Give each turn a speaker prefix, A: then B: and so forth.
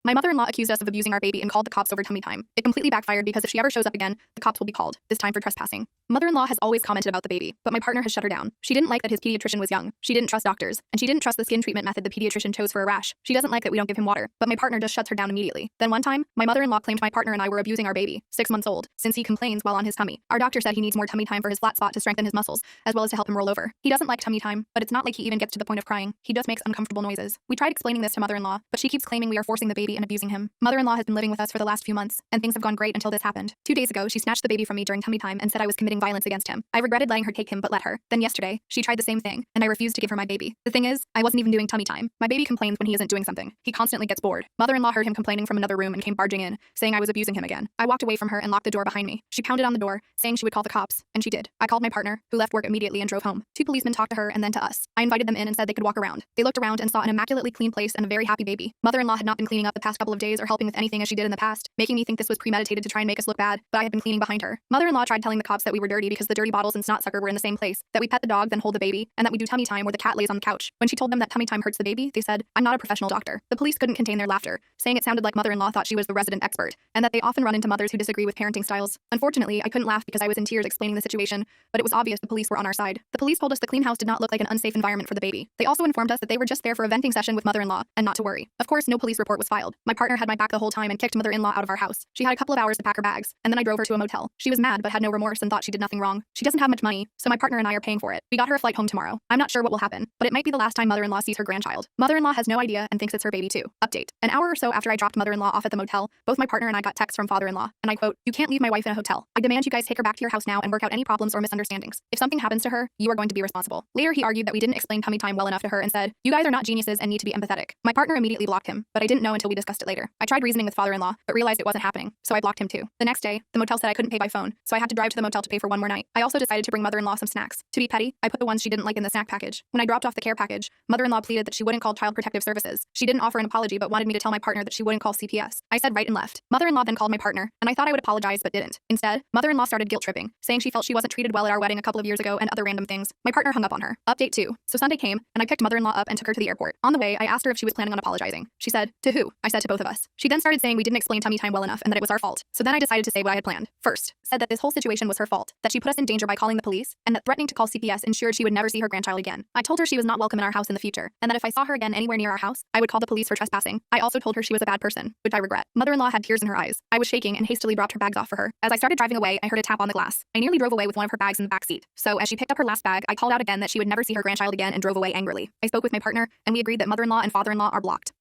A: My mother-in-law accused us of abusing our baby and called the cops over tummy time. It completely backfired because if she ever shows up again, the cops will be called, this time for trespassing. Mother-in-law has always commented about the baby, but my partner has shut her down. She didn't like that his pediatrician was young. She didn't trust doctors, and she didn't trust the skin treatment method the pediatrician chose for a rash. She doesn't like that we don't give him water, but my partner just shuts her down immediately. Then one time, my mother-in-law claimed my partner and I were abusing our baby, 6 months old, since he complains while on his tummy. Our doctor said he needs more tummy time for his flat spot to strengthen his muscles, as well as to help him roll over. He doesn't like tummy time, but it's not like he even gets to the point of crying. He just makes uncomfortable noises. We tried explaining this to mother-in-law, but she keeps claiming we are forcing the baby and abusing him. Mother-in-law has been living with us for the last few months, and things have gone great until this happened. 2 days ago, she snatched the baby from me during tummy time and said I was committing violence against him. I regretted letting her take him, but let her. Then yesterday, she tried the same thing, and I refused to give her my baby. The thing is, I wasn't even doing tummy time. My baby complains when he isn't doing something. He constantly gets bored. Mother-in-law heard him complaining from another room and came barging in, saying I was abusing him again. I walked away from her and locked the door behind me. She pounded on the door, saying she would call the cops, and she did. I called my partner, who left work immediately and drove home. 2 policemen talked to her and then to us. I invited them in and said they could walk around. They looked around and saw an immaculately clean place and a very happy baby. Mother-in-law had not been cleaning up the past couple of days or helping with anything as she did in the past, making me think this was premeditated to try and make us look bad, but I had been cleaning behind her. Mother-in-law tried telling the cops that we were dirty because the dirty bottles and snot sucker were in the same place, that we pet the dog then hold the baby, and that we do tummy time where the cat lays on the couch. When she told them that tummy time hurts the baby, they said, I'm not a professional doctor. The police couldn't contain their laughter, saying it sounded like mother-in-law thought she was the resident expert, and that they often run into mothers who disagree with parenting styles. Unfortunately, I couldn't laugh because I was in tears explaining the situation, but it was obvious the police were on our side. The police told us the clean house did not look like an unsafe environment for the baby. They also informed us that they were just there for a venting session with mother-in-law, and not to worry. Of course, no police report was filed. My partner had my back the whole time and kicked mother-in-law out of our house. She had a couple of hours to pack her bags, and then I drove her to a motel. She was mad but had no remorse and thought she did nothing wrong. She doesn't have much money, so my partner and I are paying for it. We got her a flight home tomorrow. I'm not sure what will happen, but it might be the last time mother-in-law sees her grandchild. Mother-in-law has no idea and thinks it's her baby too. Update. An hour or so after I dropped mother-in-law off at the motel, both my partner and I got texts from father-in-law, and I quote, "You can't leave my wife in a hotel. I demand you guys take her back to your house now and work out any problems or misunderstandings. If something happens to her, you are going to be responsible." Later he argued that we didn't explain tummy time well enough to her and said, "You guys are not geniuses and need to be empathetic." My partner immediately blocked him, but I didn't know until we discussed it later. I tried reasoning with father-in-law, but realized it wasn't happening, so I blocked him too. The next day, the motel said I couldn't pay by phone, so I had to drive to the motel to pay for one more night. I also decided to bring mother-in-law some snacks. To be petty, I put the ones she didn't like in the snack package. When I dropped off the care package, mother-in-law pleaded that she wouldn't call Child Protective Services. She didn't offer an apology but wanted me to tell my partner that she wouldn't call CPS. I said right and left. Mother-in-law then called my partner, and I thought I would apologize but didn't. Instead, mother-in-law started guilt-tripping, saying she felt she wasn't treated well at our wedding a couple of years ago and other random things. My partner hung up on her. Update 2. So Sunday came, and I picked mother-in-law up and took her to the airport. On the way, I asked her if she was planning on apologizing. She said, "To who?" I said, "To both of us." She then started saying we didn't explain tummy time well enough and that it was our fault. So then I decided to say what I had planned. First, said that this whole situation was her fault, that she put us in danger by calling the police, and that threatening to call CPS ensured she would never see her grandchild again. I told her she was not welcome in our house in the future, and that if I saw her again anywhere near our house, I would call the police for trespassing. I also told her she was a bad person, which I regret. Mother-in-law had tears in her eyes. I was shaking and hastily dropped her bags off for her. As I started driving away, I heard a tap on the glass. I nearly drove away with one of her bags in the back seat. So as she picked up her last bag, I called out again that she would never see her grandchild again and drove away angrily. I spoke with my partner, and we agreed that mother-in-law and father-in-law are blocked.